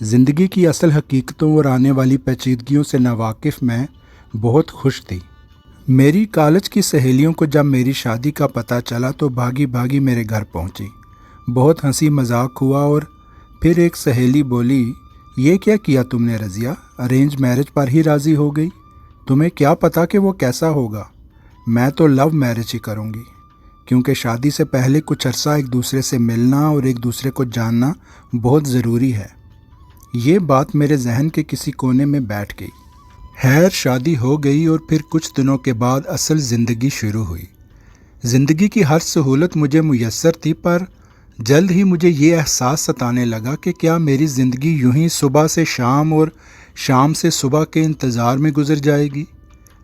زندگی کی اصل حقیقتوں اور آنے والی پیچیدگیوں سے ناواقف میں بہت خوش تھی۔ میری کالج کی سہیلیوں کو جب میری شادی کا پتہ چلا تو بھاگی بھاگی میرے گھر پہنچی۔ بہت ہنسی مذاق ہوا اور پھر ایک سہیلی بولی، یہ کیا کیا تم نے رضیہ؟ ارینج میرج پر ہی راضی ہو گئی؟ تمہیں کیا پتہ کہ وہ کیسا ہوگا؟ میں تو لو میرج ہی کروں گی، کیونکہ شادی سے پہلے کچھ عرصہ ایک دوسرے سے ملنا اور ایک دوسرے کو جاننا بہت ضروری ہے۔ یہ بات میرے ذہن کے کسی کونے میں بیٹھ گئی۔ خیر شادی ہو گئی اور پھر کچھ دنوں کے بعد اصل زندگی شروع ہوئی۔ زندگی کی ہر سہولت مجھے میسر تھی، پر جلد ہی مجھے یہ احساس ستانے لگا کہ کیا میری زندگی یوں ہی صبح سے شام اور شام سے صبح کے انتظار میں گزر جائے گی؟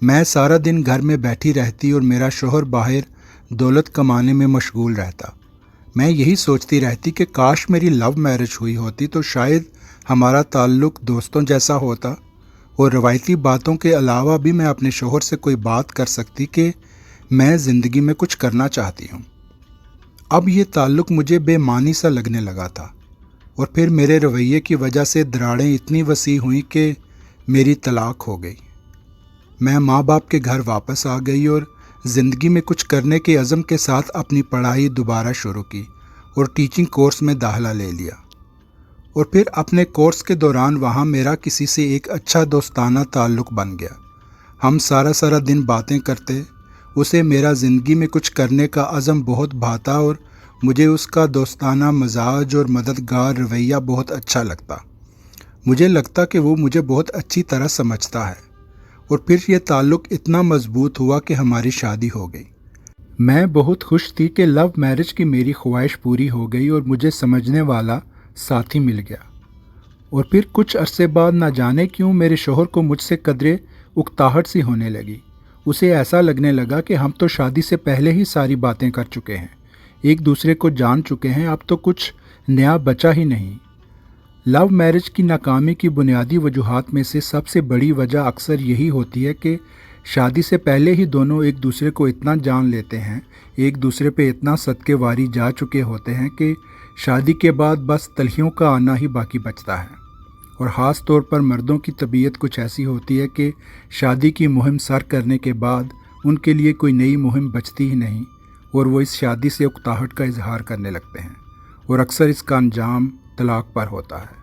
میں سارا دن گھر میں بیٹھی رہتی اور میرا شوہر باہر دولت کمانے میں مشغول رہتا۔ میں یہی سوچتی رہتی کہ کاش میری لو میرج ہوئی ہوتی تو شاید ہمارا تعلق دوستوں جیسا ہوتا اور روایتی باتوں کے علاوہ بھی میں اپنے شوہر سے کوئی بات کر سکتی کہ میں زندگی میں کچھ کرنا چاہتی ہوں۔ اب یہ تعلق مجھے بے معنی سا لگنے لگا تھا، اور پھر میرے رویے کی وجہ سے دراڑیں اتنی وسیع ہوئیں کہ میری طلاق ہو گئی۔ میں ماں باپ کے گھر واپس آ گئی اور زندگی میں کچھ کرنے کے عزم کے ساتھ اپنی پڑھائی دوبارہ شروع کی اور ٹیچنگ کورس میں داخلہ لے لیا۔ اور پھر اپنے کورس کے دوران وہاں میرا کسی سے ایک اچھا دوستانہ تعلق بن گیا۔ ہم سارا دن باتیں کرتے، اسے میرا زندگی میں کچھ کرنے کا عزم بہت بھاتا اور مجھے اس کا دوستانہ مزاج اور مددگار رویہ بہت اچھا لگتا۔ مجھے لگتا کہ وہ مجھے بہت اچھی طرح سمجھتا ہے، اور پھر یہ تعلق اتنا مضبوط ہوا کہ ہماری شادی ہو گئی۔ میں بہت خوش تھی کہ لو میرج کی میری خواہش پوری ہو گئی اور مجھے سمجھنے والا ساتھی مل گیا۔ اور پھر کچھ عرصے بعد نہ جانے کیوں میرے شوہر کو مجھ سے قدرے اکتاہٹ سی ہونے لگی۔ اسے ایسا لگنے لگا کہ ہم تو شادی سے پہلے ہی ساری باتیں کر چکے ہیں، ایک دوسرے کو جان چکے ہیں، اب تو کچھ نیا بچا ہی نہیں۔ لو میرج کی ناکامی کی بنیادی وجوہات میں سے سب سے بڑی وجہ اکثر یہی ہوتی ہے کہ شادی سے پہلے ہی دونوں ایک دوسرے کو اتنا جان لیتے ہیں، ایک دوسرے پہ اتنا صدقے واری جا چکے ہوتے ہیں کہ شادی کے بعد بس تلخیوں کا آنا ہی باقی بچتا ہے۔ اور خاص طور پر مردوں کی طبیعت کچھ ایسی ہوتی ہے کہ شادی کی مہم سر کرنے کے بعد ان کے لیے کوئی نئی مہم بچتی ہی نہیں، اور وہ اس شادی سے اکتاہٹ کا اظہار کرنے لگتے ہیں، اور اکثر اس کا انجام طلاق پر ہوتا ہے۔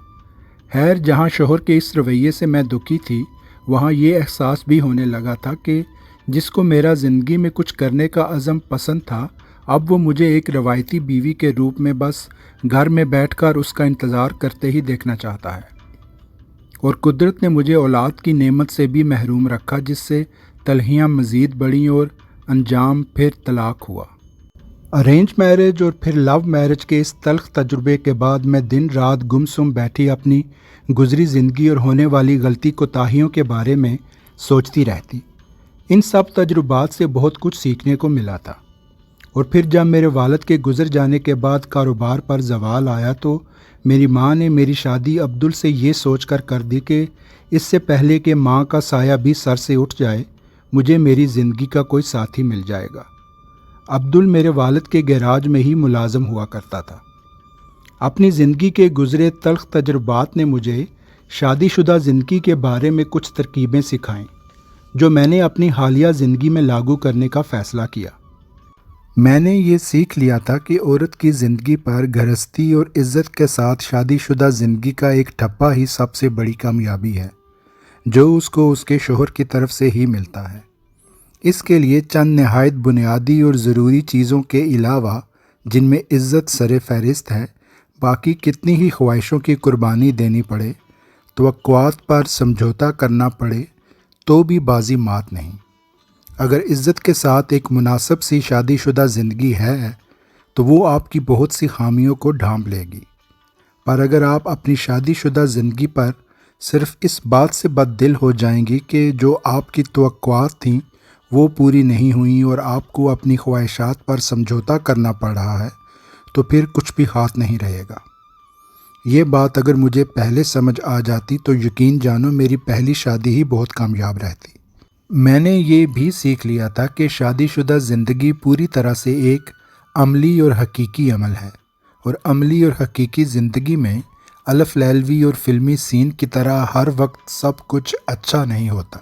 خیر جہاں شوہر کے اس رویے سے میں دکھی تھی، وہاں یہ احساس بھی ہونے لگا تھا کہ جس کو میرا زندگی میں کچھ کرنے کا عزم پسند تھا، اب وہ مجھے ایک روایتی بیوی کے روپ میں بس گھر میں بیٹھ کر اس کا انتظار کرتے ہی دیکھنا چاہتا ہے۔ اور قدرت نے مجھے اولاد کی نعمت سے بھی محروم رکھا، جس سے تلخیاں مزید بڑھیں اور انجام پھر طلاق ہوا۔ ارینج میرج اور پھر لو میرج کے اس تلخ تجربے کے بعد میں دن رات گمسم بیٹھی اپنی گزری زندگی اور ہونے والی غلطی کوتاہیوں کے بارے میں سوچتی رہتی۔ ان سب تجربات سے بہت کچھ سیکھنے کو ملا تھا۔ اور پھر جب میرے والد کے گزر جانے کے بعد کاروبار پر زوال آیا تو میری ماں نے میری شادی عبدل سے یہ سوچ کر دی کہ اس سے پہلے کہ ماں کا سایہ بھی سر سے اٹھ جائے، مجھے میری زندگی کا کوئی ساتھی مل جائے گا۔ عبدل میرے والد کے گیراج میں ہی ملازم ہوا کرتا تھا۔ اپنی زندگی کے گزرے تلخ تجربات نے مجھے شادی شدہ زندگی کے بارے میں کچھ ترکیبیں سکھائیں، جو میں نے اپنی حالیہ زندگی میں لاگو کرنے کا فیصلہ کیا۔ میں نے یہ سیکھ لیا تھا کہ عورت کی زندگی پر گھرستی اور عزت کے ساتھ شادی شدہ زندگی کا ایک ٹھپا ہی سب سے بڑی کامیابی ہے، جو اس کو اس کے شوہر کی طرف سے ہی ملتا ہے۔ اس کے لیے چند نہایت بنیادی اور ضروری چیزوں کے علاوہ، جن میں عزت سر فہرست ہے، باقی کتنی ہی خواہشوں کی قربانی دینی پڑے، توقعات پر سمجھوتا کرنا پڑے، تو بھی بازی مات نہیں۔ اگر عزت کے ساتھ ایک مناسب سی شادی شدہ زندگی ہے تو وہ آپ کی بہت سی خامیوں کو ڈھانپ لے گی، پر اگر آپ اپنی شادی شدہ زندگی پر صرف اس بات سے بد دل ہو جائیں گی کہ جو آپ کی توقعات تھیں وہ پوری نہیں ہوئیں اور آپ کو اپنی خواہشات پر سمجھوتا کرنا پڑ رہا ہے، تو پھر کچھ بھی ہاتھ نہیں رہے گا۔ یہ بات اگر مجھے پہلے سمجھ آ جاتی تو یقین جانو میری پہلی شادی ہی بہت کامیاب رہتی۔ میں نے یہ بھی سیکھ لیا تھا کہ شادی شدہ زندگی پوری طرح سے ایک عملی اور حقیقی عمل ہے، اور عملی اور حقیقی زندگی میں الف لیلوی اور فلمی سین کی طرح ہر وقت سب کچھ اچھا نہیں ہوتا۔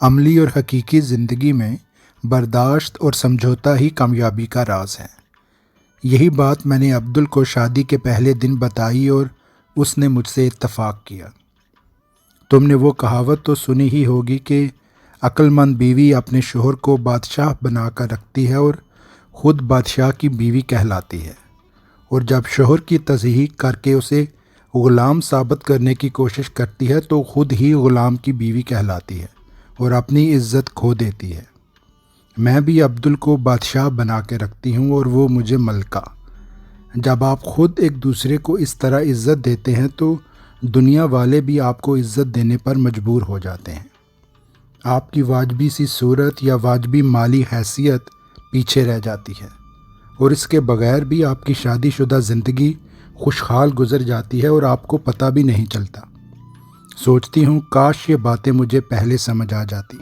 عملی اور حقیقی زندگی میں برداشت اور سمجھوتا ہی کامیابی کا راز ہے۔ یہی بات میں نے عبدل کو شادی کے پہلے دن بتائی اور اس نے مجھ سے اتفاق کیا۔ تم نے وہ کہاوت تو سنی ہی ہوگی کہ عقل مند بیوی اپنے شوہر کو بادشاہ بنا کر رکھتی ہے اور خود بادشاہ کی بیوی کہلاتی ہے، اور جب شوہر کی تصحیح کر کے اسے غلام ثابت کرنے کی کوشش کرتی ہے تو خود ہی غلام کی بیوی کہلاتی ہے اور اپنی عزت کھو دیتی ہے۔ میں بھی عبدل کو بادشاہ بنا کے رکھتی ہوں اور وہ مجھے ملکہ۔ جب آپ خود ایک دوسرے کو اس طرح عزت دیتے ہیں تو دنیا والے بھی آپ کو عزت دینے پر مجبور ہو جاتے ہیں۔ آپ کی واجبی سی صورت یا واجبی مالی حیثیت پیچھے رہ جاتی ہے، اور اس کے بغیر بھی آپ کی شادی شدہ زندگی خوشحال گزر جاتی ہے اور آپ کو پتہ بھی نہیں چلتا۔ سوچتی ہوں کاش یہ باتیں مجھے پہلے سمجھ آ جاتی۔